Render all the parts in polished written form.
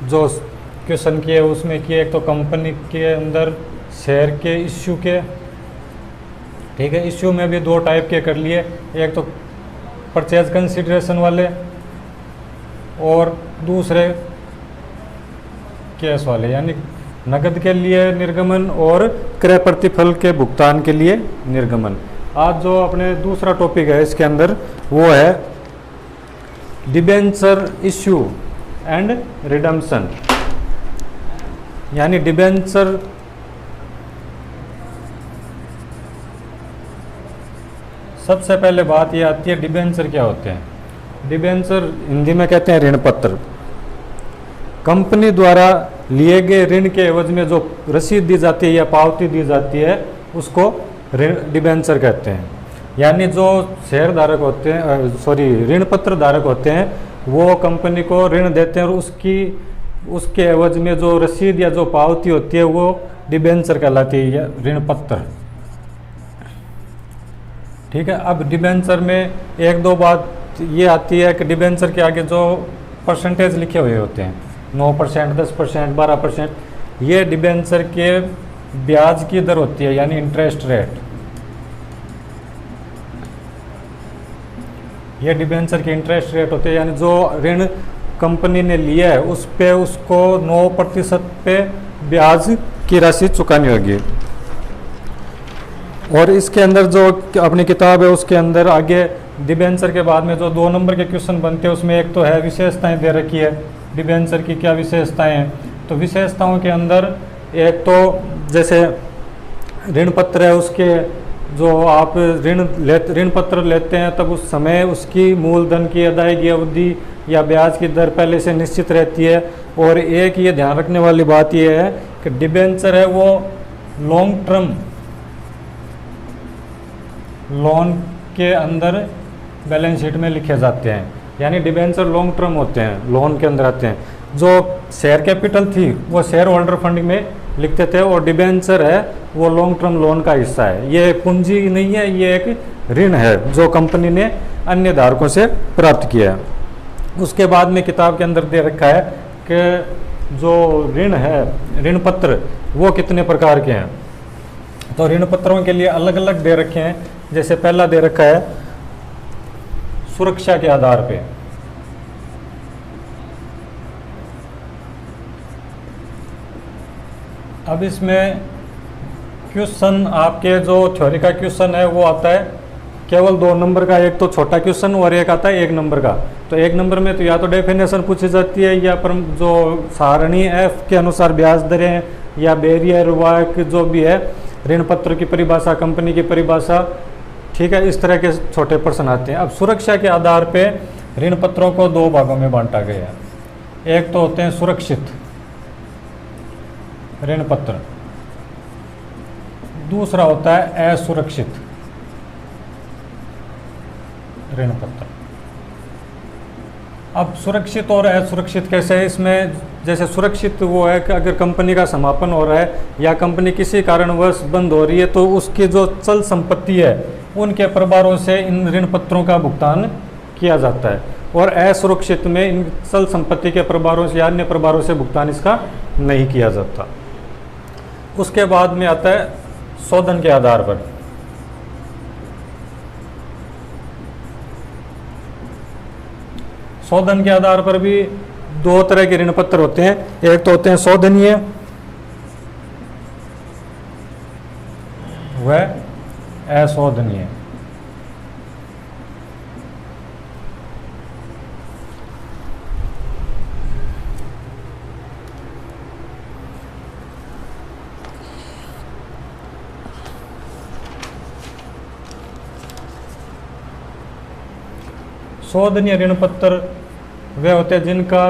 जो क्वेश्चन किए उसमें किए, एक तो कंपनी के अंदर शेयर के इश्यू के, ठीक है। इश्यू में भी दो टाइप के कर लिए, एक तो परचेज कंसिडरेशन वाले और दूसरे कैश वाले, यानी नकद के लिए निर्गमन और क्रय प्रतिफल के भुगतान के लिए निर्गमन। आज जो अपने दूसरा टॉपिक है इसके अंदर वो है डिबेंचर इश्यू एंड रिडम्पशन, यानी डिबेंचर सबसे पहले बात ये आती है डिबेंचर क्या होते हैं। डिबेंचर हिंदी में कहते हैं ऋण पत्र। कंपनी द्वारा लिए गए ऋण के एवज में जो रसीद दी जाती है या पावती दी जाती है उसको ऋण डिबेंचर कहते हैं। यानी जो शेयर धारक होते हैं, ऋण पत्र धारक होते हैं, वो कंपनी को ऋण देते हैं और उसके एवज में जो रसीद या जो पावती होती है वो डिबेंचर कहलाती है या ऋण पत्र, ठीक है। अब डिबेंचर में एक दो बात ये आती है कि डिबेंचर के आगे जो परसेंटेज लिखे हुए होते हैं 9%, 10%, 12%, ये डिबेंचर के ब्याज की दर होती है, यानी इंटरेस्ट रेट। ये डिबेंचर के इंटरेस्ट रेट होते हैं, यानी जो ऋण कंपनी ने लिया है उस पे उसको 9% पे ब्याज की राशि चुकानी होगी। और इसके अंदर जो अपनी किताब है उसके अंदर आगे डिबेंचर के बाद में जो 2 नंबर के क्वेश्चन बनते हैं उसमें एक तो है विशेषताएं दे रखी है, डिबेंचर की क्या विशेषताएं हैं। तो विशेषताओं के अंदर एक तो जैसे ऋण पत्र है, उसके जो आप ऋण पत्र लेते हैं तब उस समय उसकी मूलधन की अदायगी अवधि या ब्याज की दर पहले से निश्चित रहती है। और एक ये ध्यान रखने वाली बात ये है कि डिबेंचर है वो लॉन्ग टर्म लोन के अंदर बैलेंस शीट में लिखे जाते हैं, यानी डिबेंचर लॉन्ग टर्म होते हैं, लोन के अंदर आते हैं। जो शेयर कैपिटल थी वो शेयर होल्डर फंड में लिखते थे और डिबेंचर है वो लॉन्ग टर्म लोन का हिस्सा है। ये पूंजी नहीं है, ये एक ऋण है जो कंपनी ने अन्य धारकों से प्राप्त किया है। उसके बाद में किताब के अंदर दे रखा है कि जो ऋण है, ऋण पत्र वो कितने प्रकार के हैं। तो ऋण पत्रों के लिए अलग अलग दे रखे हैं। जैसे पहला दे रखा है सुरक्षा के आधार पे। अब इसमें क्वेश्चन आपके जो थ्योरी का क्वेश्चन है वो आता है केवल 2 नंबर का, एक तो छोटा क्वेश्चन और एक आता है 1 नंबर का। तो 1 नंबर में तो या तो डेफिनेशन पूछी जाती है या पर जो सारणी एफ के अनुसार ब्याज दरें या बैरियर वाक जो भी है, ऋण पत्र की परिभाषा, कंपनी की परिभाषा, ठीक है, इस तरह के छोटे प्रश्न आते हैं। अब सुरक्षा के आधार पे ऋण पत्रों को 2 भागों में बांटा गया है। एक तो होते हैं सुरक्षित ऋण पत्र, दूसरा होता है असुरक्षित ऋण पत्र। अब सुरक्षित और असुरक्षित कैसे है इसमें, जैसे सुरक्षित वो है कि अगर कंपनी का समापन हो रहा है या कंपनी किसी कारणवश बंद हो रही है तो उसकी जो चल संपत्ति है उनके प्रभारों से इन ऋण पत्रों का भुगतान किया जाता है। और असुरक्षित में इन चल संपत्ति के प्रभारों से या अन्य प्रभारों से भुगतान इसका नहीं किया जाता। उसके बाद में आता है शोधन के आधार पर। शोधन के आधार पर भी 2 तरह के ऋण पत्र होते हैं। एक तो होते हैं शोधनीय व अशोधनीय। शोधनीय ऋण पत्र वे होते हैं जिनका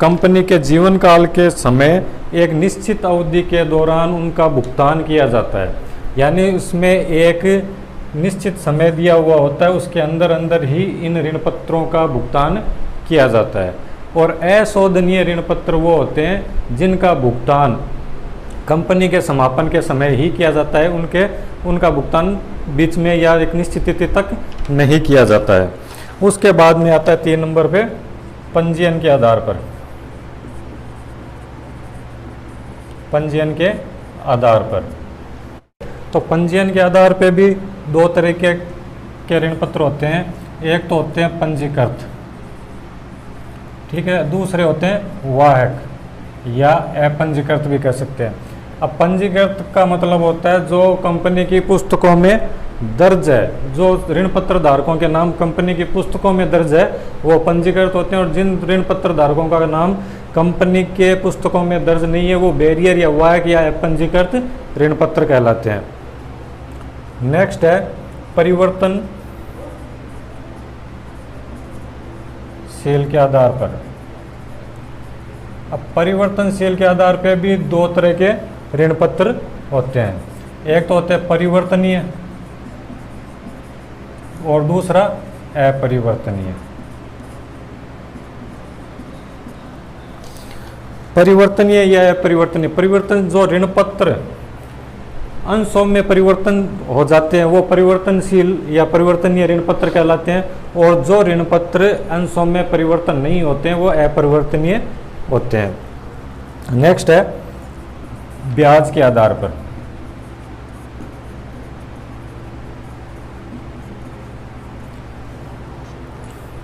कंपनी के जीवन काल के समय एक निश्चित अवधि के दौरान उनका भुगतान किया जाता है, यानी उसमें एक निश्चित समय दिया हुआ होता है, उसके अंदर अंदर ही इन ऋण पत्रों का भुगतान किया जाता है। और अशोधनीय ऋण पत्र वो होते हैं जिनका भुगतान कंपनी के समापन के समय ही किया जाता है, उनका भुगतान बीच में या एक निश्चित तिथि तक नहीं किया जाता है। उसके बाद में आता है 3 नंबर पे पंजीयन के आधार पर। पंजीयन के आधार पर। तो पंजीयन के आधार पे भी दो तरीके के ऋण पत्र होते हैं, एक तो होते हैं पंजीकृत, ठीक है, दूसरे होते हैं वाहक या अपंजीकृत भी कह सकते हैं। अब पंजीकृत का मतलब होता है जो कंपनी की पुस्तकों में दर्ज है, जो ऋण पत्र धारकों के नाम कंपनी की पुस्तकों में दर्ज है वो पंजीकृत होते हैं, और जिन ऋण पत्र धारकों का नाम कंपनी के पुस्तकों में दर्ज नहीं है वो बैरियर या वाहक या अपंजीकृत ऋण पत्र कहलाते हैं। नेक्स्ट है परिवर्तनशील के आधार पर। अब परिवर्तनशील के आधार पर भी दो तरह के ऋण पत्र होते हैं, एक तो होते हैं परिवर्तनीय और दूसरा अपरिवर्तनीय। परिवर्तनीय या अपरिवर्तनीय, परिवर्तन जो ऋण पत्र अंशों में परिवर्तन हो जाते हैं वो परिवर्तनशील या परिवर्तनीय ऋण पत्र कहलाते हैं, और जो ऋण पत्र अंशों में परिवर्तन नहीं होते हैं वो अपरिवर्तनीय होते हैं। नेक्स्ट है ब्याज के आधार पर।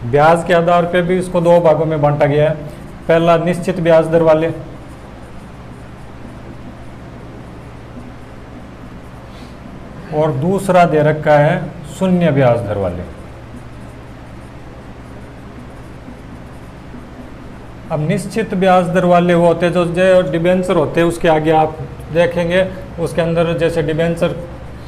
ब्याज के आधार पर भी इसको दो भागों में बांटा गया है, पहला निश्चित ब्याज दर वाले और दूसरा दे रखा है शून्य ब्याज दर वाले। अब निश्चित ब्याज दर वाले वो होते हैं जो डिबेंचर होते हैं, उसके आगे आप देखेंगे उसके अंदर जैसे डिबेंचर,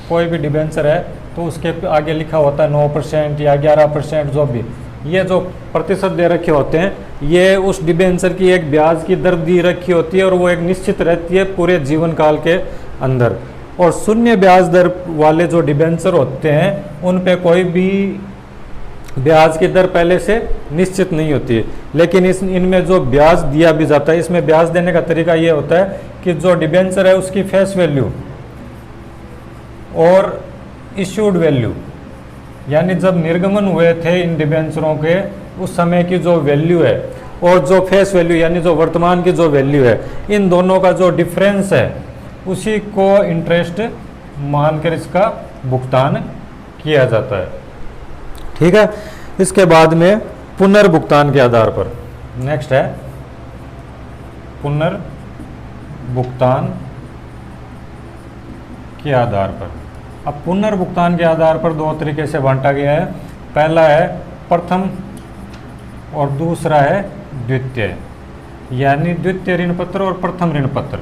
कोई भी डिबेंचर है तो उसके आगे लिखा होता है 9% या 11%, जो भी ये जो प्रतिशत दे रखे होते हैं ये उस डिबेंचर की एक ब्याज की दर दी रखी होती है और वो एक निश्चित रहती है पूरे जीवन काल के अंदर। और शून्य ब्याज दर वाले जो डिबेंचर होते हैं उन पे कोई भी ब्याज की दर पहले से निश्चित नहीं होती है, लेकिन इनमें जो ब्याज दिया भी जाता है, इसमें ब्याज देने का तरीका ये होता है कि जो डिबेंचर है उसकी फेस वैल्यू और इश्यूड वैल्यू, यानी जब निर्गमन हुए थे इन डिबेंचरों के उस समय की जो वैल्यू है और जो फेस वैल्यू यानी जो वर्तमान की जो वैल्यू है, इन दोनों का जो डिफरेंस है उसी को इंटरेस्ट मानकर इसका भुगतान किया जाता है। ठीक है, इसके बाद में पुनर्भुगतान के आधार पर। नेक्स्ट है पुनर्भुगतान के आधार पर। अब पुनर्भुगतान के आधार पर दो तरीके से बांटा गया है, पहला है प्रथम और दूसरा है द्वितीय, यानी द्वितीय ऋण पत्र और प्रथम ऋण पत्र।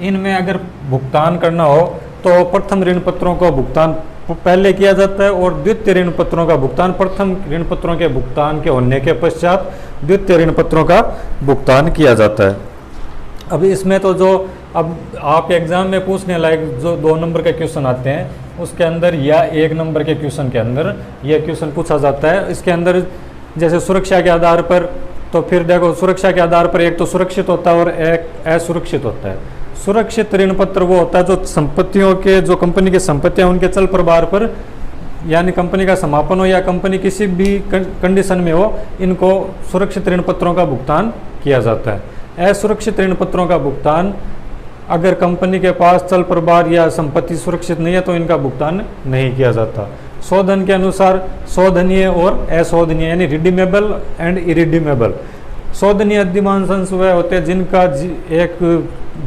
इनमें अगर भुगतान करना हो तो प्रथम ऋण पत्रों का भुगतान पहले किया जाता है और द्वितीय ऋण पत्रों का भुगतान प्रथम ऋण पत्रों के भुगतान के होने के पश्चात द्वितीय ऋण पत्रों का भुगतान किया जाता है। अब इसमें तो जो अब आप एग्जाम में पूछने लायक जो 2 नंबर के क्वेश्चन आते हैं उसके अंदर या 1 नंबर के क्वेश्चन के अंदर यह क्वेश्चन पूछा जाता है। इसके अंदर जैसे सुरक्षा के आधार पर, तो फिर देखो सुरक्षा के आधार पर एक तो सुरक्षित होता है और एक असुरक्षित होता है। सुरक्षित ऋण पत्र वो होता है जो संपत्तियों के, जो कंपनी की संपत्तियां उनके चल प्रभार पर, यानी कंपनी का समापन हो या कंपनी किसी भी कंडीशन में हो, इनको सुरक्षित ऋण पत्रों का भुगतान किया जाता है। असुरक्षित ऋण पत्रों का भुगतान अगर कंपनी के पास चल प्रभार या संपत्ति सुरक्षित नहीं है तो इनका भुगतान नहीं किया जाता। शोधन के अनुसार शोधनीय और अशोधनीय यानी रिडीमेबल एंड इरिडीमेबल। शोधनीय अधिमांश वह होते हैं जिनका एक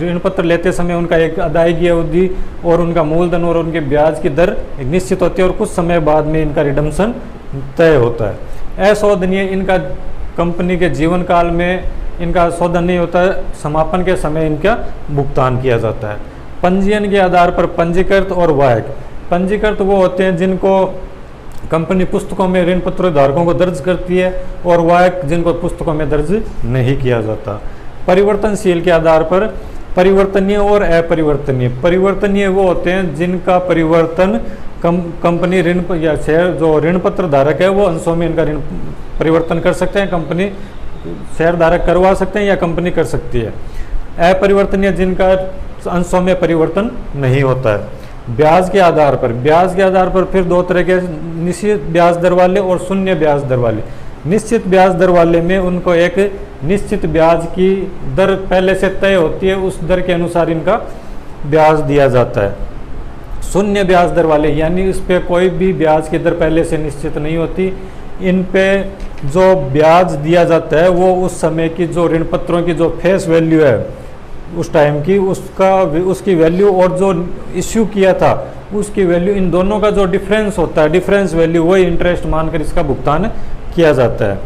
ऋण पत्र लेते समय उनका एक अदायगी अवधि और उनका मूलधन और उनके ब्याज की दर एक निश्चित होती है और कुछ समय बाद में इनका रिडम्पशन तय होता है। अशोधनीय, इनका कंपनी के जीवन काल में इनका शोधन नहीं होता है, समापन के समय इनका भुगतान किया जाता है। पंजीयन के आधार पर पंजीकृत और वाहक। पंजीकृत वो होते हैं जिनको कंपनी पुस्तकों में ऋण पत्र धारकों को दर्ज करती है और वाहक जिनको पुस्तकों में दर्ज नहीं किया जाता। परिवर्तनशील के आधार पर परिवर्तनीय और अपरिवर्तनीय। परिवर्तनीय वो होते हैं जिनका परिवर्तन कंपनी ऋण या शेयर जो ऋण पत्र धारक है वो अंशों में इनका ऋण परिवर्तन कर सकते हैं, कंपनी शेयर धारक करवा सकते हैं या कंपनी कर सकती है। अपरिवर्तनीय जिनका अंशों में परिवर्तन नहीं होता है। ब्याज के आधार पर, ब्याज के आधार पर फिर 2 तरह के, निश्चित ब्याज दर वाले और शून्य ब्याज दर वाले। निश्चित ब्याज दर वाले में उनको एक निश्चित ब्याज की दर पहले से तय होती है, उस दर के अनुसार इनका ब्याज दिया जाता है। शून्य ब्याज दर वाले यानी इस पे कोई भी ब्याज की दर पहले से निश्चित नहीं होती, इन पे जो ब्याज दिया जाता है वो उस समय की जो ऋण पत्रों की जो फेस वैल्यू है उस टाइम की, उसकी वैल्यू और जो इश्यू किया था उसकी वैल्यू, इन दोनों का जो डिफरेंस होता है, डिफरेंस वैल्यू, वही इंटरेस्ट मानकर इसका भुगतान किया जाता है।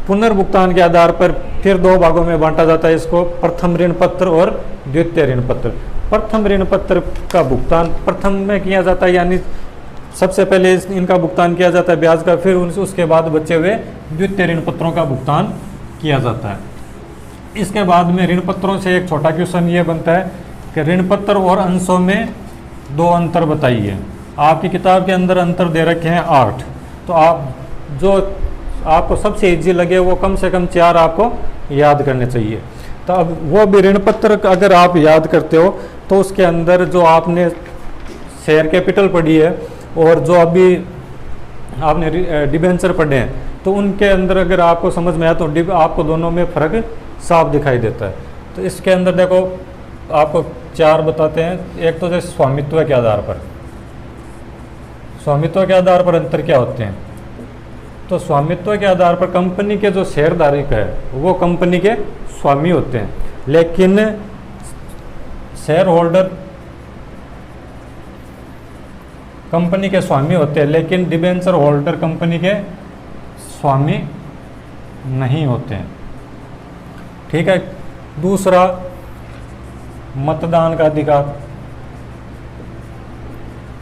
पुनर्भुगतान के आधार पर फिर दो भागों में बांटा जाता है इसको, प्रथम ऋण पत्र और द्वितीय ऋण पत्र। प्रथम ऋण पत्र का भुगतान प्रथम में किया जाता है, यानी सबसे पहले इनका भुगतान किया जाता है ब्याज का, फिर उसके बाद बचे हुए द्वितीय ऋण पत्रों का भुगतान किया जाता है। इसके बाद में ऋण पत्रों से एक छोटा क्वेश्चन ये बनता है कि ऋण पत्र और अंशों में दो अंतर बताइए। आपकी किताब के अंदर अंतर दे रखे हैं 8, तो आप जो आपको सबसे इजी लगे वो कम से कम 4 आपको याद करने चाहिए। तो अब वो भी ऋण पत्र अगर आप याद करते हो तो उसके अंदर जो आपने शेयर कैपिटल पढ़ी है और जो अभी आपने डिबेंचर पढ़े हैं, तो उनके अंदर अगर आपको समझ में आया तो आपको दोनों में फ़र्क साफ दिखाई देता है। तो इसके अंदर देखो आपको 4 बताते हैं। एक तो जैसे स्वामित्व के आधार पर, स्वामित्व के आधार पर अंतर क्या होते हैं, तो स्वामित्व के आधार पर कंपनी के जो शेयरधारक है वो कंपनी के स्वामी होते हैं, लेकिन शेयर होल्डर कंपनी के स्वामी होते हैं, लेकिन डिबेंचर होल्डर कंपनी के स्वामी नहीं होते हैं। ठीक है। दूसरा, मतदान का अधिकार,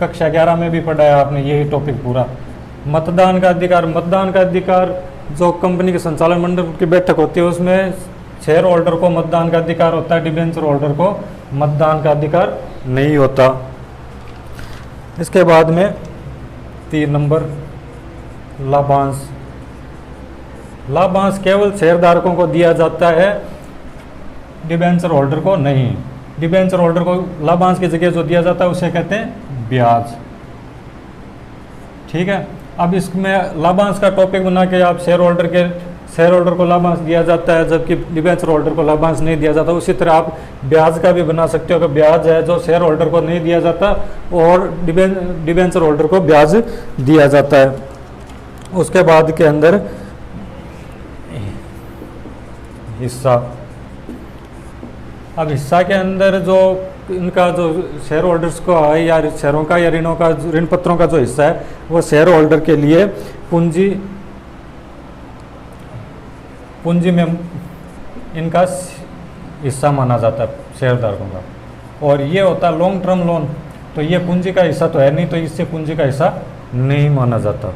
कक्षा 11 में भी पढ़ा है आपने यही टॉपिक पूरा। मतदान का अधिकार, मतदान का अधिकार जो कंपनी के संचालन मंडल की बैठक होती है उसमें शेयर होल्डर को मतदान का अधिकार होता है, डिबेंचर होल्डर को मतदान का अधिकार नहीं होता। इसके बाद में 3 नंबर, लाभांश। लाभांश केवल शेयरधारकों को दिया जाता है, डिबेंचर होल्डर को नहीं। डिबेंचर होल्डर को लाभांश की जगह जो दिया जाता है उसे कहते हैं ब्याज। ठीक है। अब इसमें लाभांश का टॉपिक बना के आप शेयर होल्डर को लाभांश दिया जाता है जबकि डिबेंचर होल्डर को लाभांश नहीं दिया जाता। उसी तरह आप ब्याज का भी बना सकते हो कि ब्याज है जो शेयर होल्डर को नहीं दिया जाता और डिबेंचर होल्डर को ब्याज दिया जाता है। उसके बाद के अंदर हिस्सा। अब हिस्सा के अंदर जो इनका जो शेयर होल्डर्स को है या शेयरों का या ऋणों का, ऋण पत्रों का जो हिस्सा है वो शेयर होल्डर के लिए पूंजी में इनका हिस्सा माना जाता है शेयरधारकों का, और ये होता है लॉन्ग टर्म लोन। तो ये पूंजी का हिस्सा तो है नहीं, तो इससे पूंजी का हिस्सा नहीं माना जाता।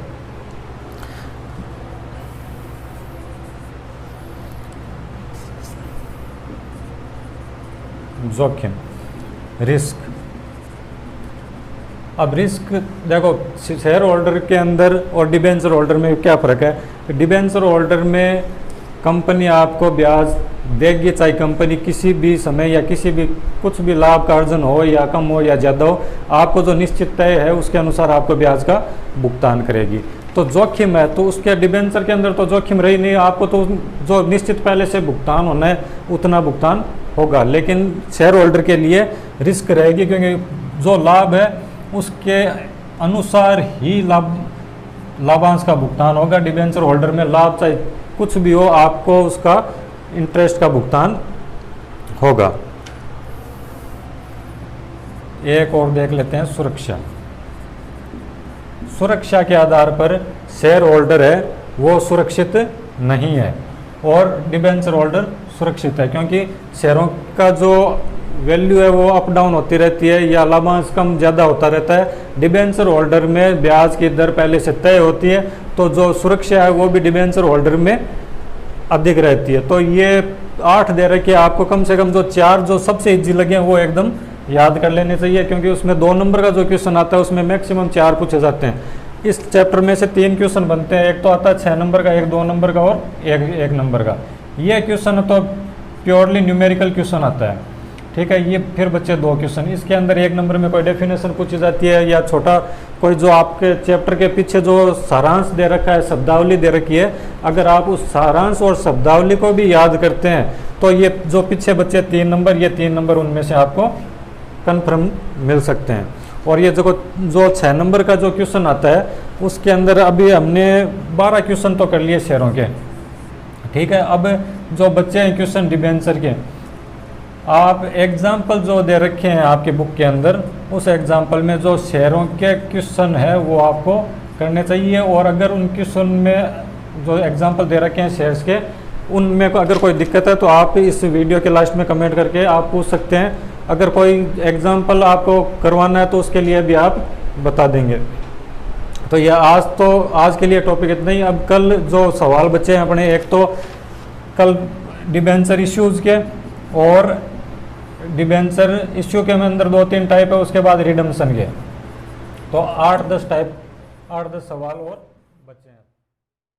जोखिम, रिस्क। अब रिस्क देखो, शेयर होल्डर के अंदर और डिबेंचर होल्डर में क्या फ़र्क है। डिबेंचर होल्डर में कंपनी आपको ब्याज देगी, चाहे कंपनी किसी भी समय या किसी भी कुछ भी लाभ का अर्जन हो या कम हो या ज़्यादा हो, आपको जो निश्चित तय है उसके अनुसार आपको ब्याज का भुगतान करेगी। तो जोखिम है, तो उसके डिबेंचर के अंदर तो जोखिम रही नहीं, आपको तो जो निश्चित पहले से भुगतान होना है उतना भुगतान होगा, लेकिन शेयर होल्डर के लिए रिस्क रहेगी क्योंकि जो लाभ है उसके अनुसार ही लाभांश का भुगतान होगा। डिबेंचर होल्डर में लाभ चाहे कुछ भी हो, आपको उसका इंटरेस्ट का भुगतान होगा। एक और देख लेते हैं, सुरक्षा। सुरक्षा के आधार पर शेयर होल्डर है वो सुरक्षित नहीं है और डिबेंचर होल्डर सुरक्षित है, क्योंकि शेयरों का जो वैल्यू है वो अप डाउन होती रहती है या लाभांश कम ज़्यादा होता रहता है। डिबेंचर होल्डर में ब्याज की दर पहले से तय होती है, तो जो सुरक्षा है वो भी डिबेंचर होल्डर में अधिक रहती है। तो ये 8 दे रखे आपको, कम से कम जो 4 जो सबसे इजी लगे हैं वो एकदम याद कर लेने चाहिए, क्योंकि उसमें 2 नंबर का जो क्वेश्चन आता है उसमें मैक्सिमम 4 पूछे जाते हैं। इस चैप्टर में से 3 क्वेश्चन बनते हैं, एक तो आता है 6 नंबर का, एक 2 नंबर का और एक नंबर का। ये क्वेश्चन तो प्योरली न्यूमेरिकल क्वेश्चन आता है। ठीक है। ये फिर बच्चे 2 क्वेश्चन, इसके अंदर 1 नंबर में कोई डेफिनेशन पूछी जाती है या छोटा कोई जो आपके चैप्टर के पीछे जो सारांश दे रखा है, शब्दावली दे रखी है, अगर आप उस सारांश और शब्दावली को भी याद करते हैं तो ये जो पीछे बच्चे 3 नंबर, ये 3 नंबर उनमें से आपको कन्फर्म मिल सकते हैं। और ये जो 6 नंबर का जो क्वेश्चन आता है उसके अंदर अभी हमने 12 क्वेश्चन तो कर लिए शेयरों के, ठीक है। अब जो बच्चे हैं क्वेश्चन डिबेंचर के, आप एग्जाम्पल जो दे रखे हैं आपके बुक के अंदर, उस एग्जाम्पल में जो शेयरों के क्वेश्चन है वो आपको करने चाहिए। और अगर उन क्वेश्चन में जो एग्जाम्पल दे रखे हैं शेयर्स के, उनमें अगर कोई दिक्कत है तो आप इस वीडियो के लास्ट में कमेंट करके आप पूछ सकते हैं। अगर कोई एग्जाम्पल आपको करवाना है तो उसके लिए भी आप बता देंगे। तो ये आज के लिए टॉपिक इतना ही। अब कल जो सवाल बचे हैं अपने, एक तो कल डिबेंचर इश्यूज़ के, और डिबेंचर इश्यू के अंदर 2-3 टाइप है, उसके बाद रिडम्पशन के, तो 8-10 सवाल और